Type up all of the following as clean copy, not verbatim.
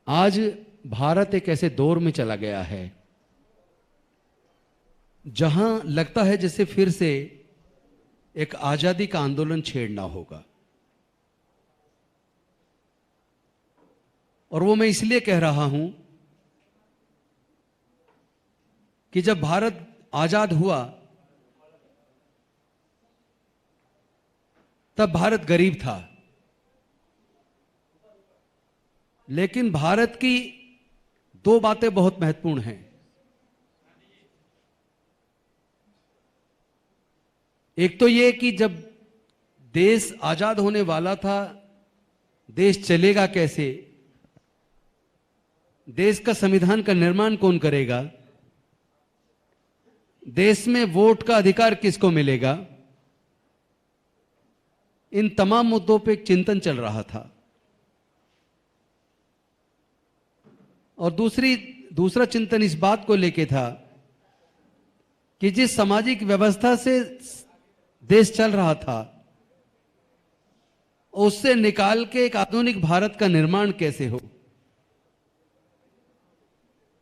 आज भारत एक ऐसे दौर में चला गया है जहां लगता है जैसे फिर से एक आजादी का आंदोलन छेड़ना होगा। और वो मैं इसलिए कह रहा हूं कि जब भारत आजाद हुआ तब भारत गरीब था, लेकिन भारत की दो बातें बहुत महत्वपूर्ण हैं। एक तो यह कि जब देश आजाद होने वाला था, देश चलेगा कैसे, देश का संविधान का निर्माण कौन करेगा, देश में वोट का अधिकार किसको मिलेगा, इन तमाम मुद्दों पे एक चिंतन चल रहा था। और दूसरा चिंतन इस बात को लेके था कि जिस सामाजिक व्यवस्था से देश चल रहा था उससे निकाल के एक आधुनिक भारत का निर्माण कैसे हो,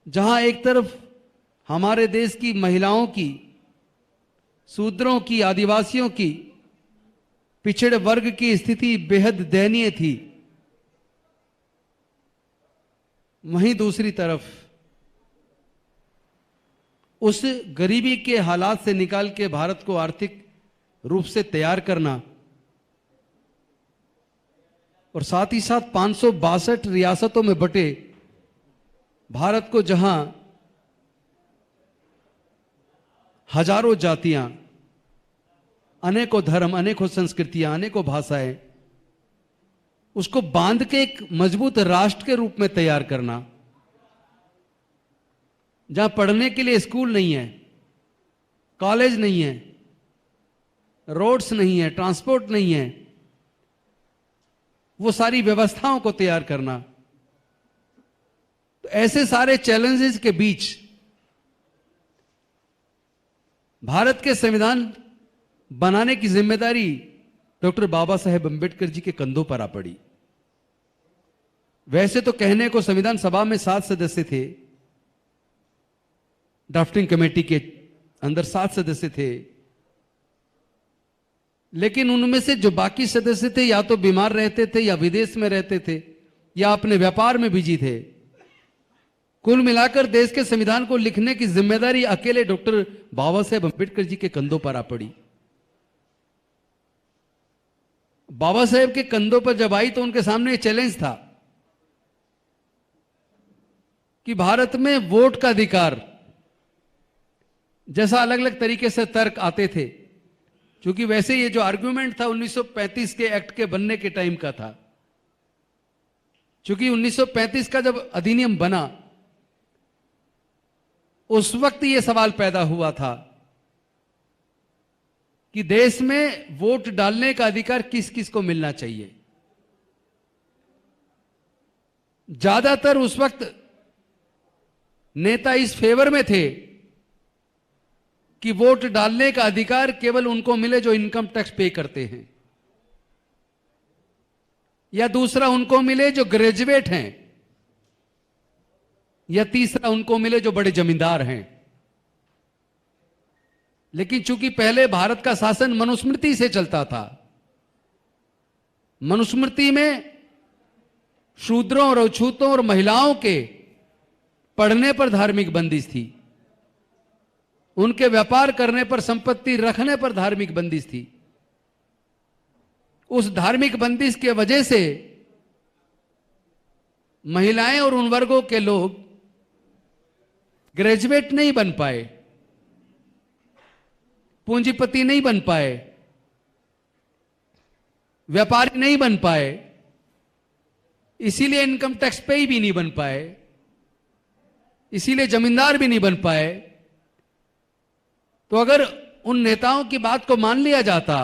जहां एक तरफ हमारे देश की महिलाओं की, शूद्रों की, आदिवासियों की, पिछड़े वर्ग की स्थिति बेहद दयनीय थी, वहीं दूसरी तरफ उस गरीबी के हालात से निकाल के भारत को आर्थिक रूप से तैयार करना और साथ ही साथ 562 रियासतों में बटे भारत को, जहां हजारों जातियां, अनेकों धर्म, अनेकों संस्कृतियां, अनेकों भाषाएं, उसको बांध के एक मजबूत राष्ट्र के रूप में तैयार करना, जहां पढ़ने के लिए स्कूल नहीं है, कॉलेज नहीं है, रोड्स नहीं है, ट्रांसपोर्ट नहीं है, वो सारी व्यवस्थाओं को तैयार करना। तो ऐसे सारे चैलेंजेस के बीच भारत के संविधान बनाने की जिम्मेदारी डॉक्टर बाबा साहेब अंबेडकर जी के कंधों पर आ पड़ी। वैसे तो कहने को संविधान सभा में 7 सदस्य थे, ड्राफ्टिंग कमेटी के अंदर 7 सदस्य थे, लेकिन उनमें से जो बाकी सदस्य थे या तो बीमार रहते थे या विदेश में रहते थे या अपने व्यापार में बिजी थे। कुल मिलाकर देश के संविधान को लिखने की जिम्मेदारी अकेले डॉक्टर बाबा साहेब अंबेडकर जी के कंधों पर आ पड़ी। बाबा साहेब के कंधों पर जब आई तो उनके सामने चैलेंज था कि भारत में वोट का अधिकार, जैसा अलग अलग तरीके से तर्क आते थे, क्योंकि वैसे ये जो आर्गुमेंट था 1935 के एक्ट के बनने के टाइम का था, क्योंकि 1935 का जब अधिनियम बना उस वक्त ये सवाल पैदा हुआ था कि देश में वोट डालने का अधिकार किस किस को मिलना चाहिए। ज्यादातर उस वक्त नेता इस फेवर में थे कि वोट डालने का अधिकार केवल उनको मिले जो इनकम टैक्स पे करते हैं, या दूसरा उनको मिले जो ग्रेजुएट हैं, या तीसरा उनको मिले जो बड़े जमींदार हैं। लेकिन चूंकि पहले भारत का शासन मनुस्मृति से चलता था, मनुस्मृति में शूद्रों और अछूतों और महिलाओं के पढ़ने पर धार्मिक बंदिश थी, उनके व्यापार करने पर, संपत्ति रखने पर धार्मिक बंदिश थी। उस धार्मिक बंदिश के वजह से महिलाएं और उन वर्गों के लोग ग्रेजुएट नहीं बन पाए, पूंजीपति नहीं बन पाए, व्यापारी नहीं बन पाए, इसीलिए इनकम टैक्स पे भी नहीं बन पाए, इसीलिए जमींदार भी नहीं बन पाए। तो अगर उन नेताओं की बात को मान लिया जाता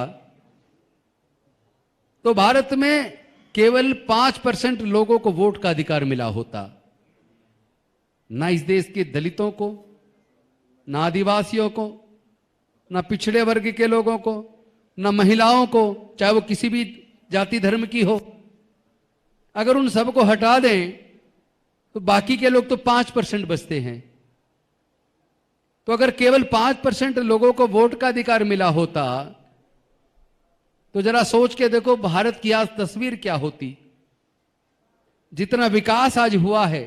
तो भारत में केवल 5% लोगों को वोट का अधिकार मिला होता। ना इस देश के दलितों को, ना आदिवासियों को, ना पिछड़े वर्ग के लोगों को, ना महिलाओं को, चाहे वो किसी भी जाति धर्म की हो। अगर उन सबको हटा दें तो बाकी के लोग तो 5% बचते हैं। तो अगर केवल 5% लोगों को वोट का अधिकार मिला होता तो जरा सोच के देखो भारत की आज तस्वीर क्या होती। जितना विकास आज हुआ है,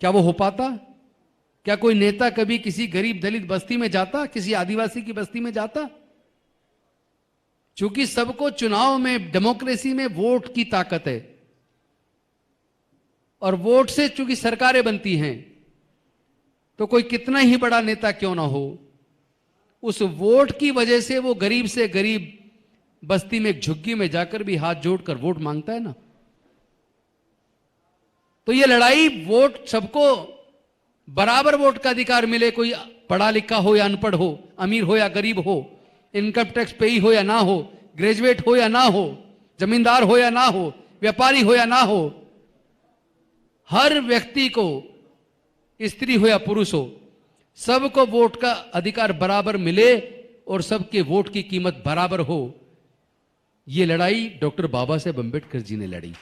क्या वो हो पाता? क्या कोई नेता कभी किसी गरीब दलित बस्ती में जाता, किसी आदिवासी की बस्ती में जाता? क्योंकि सबको चुनाव में, डेमोक्रेसी में वोट की ताकत है, और वोट से चूंकि सरकारें बनती हैं, तो कोई कितना ही बड़ा नेता क्यों ना हो, उस वोट की वजह से वो गरीब से गरीब बस्ती में एक झुग्गी में जाकर भी हाथ जोड़कर वोट मांगता है ना। तो ये लड़ाई, वोट सबको बराबर वोट का अधिकार मिले, कोई पढ़ा लिखा हो या अनपढ़ हो, अमीर हो या गरीब हो, इनकम टैक्स पेई हो या ना हो, ग्रेजुएट हो या ना हो, जमींदार हो या ना हो, व्यापारी हो या ना हो, हर व्यक्ति को, स्त्री हो या पुरुष हो, सबको वोट का अधिकार बराबर मिले और सबके वोट की कीमत बराबर हो। यह लड़ाई डॉक्टर बाबा साहेब अंबेडकर जी ने लड़ी।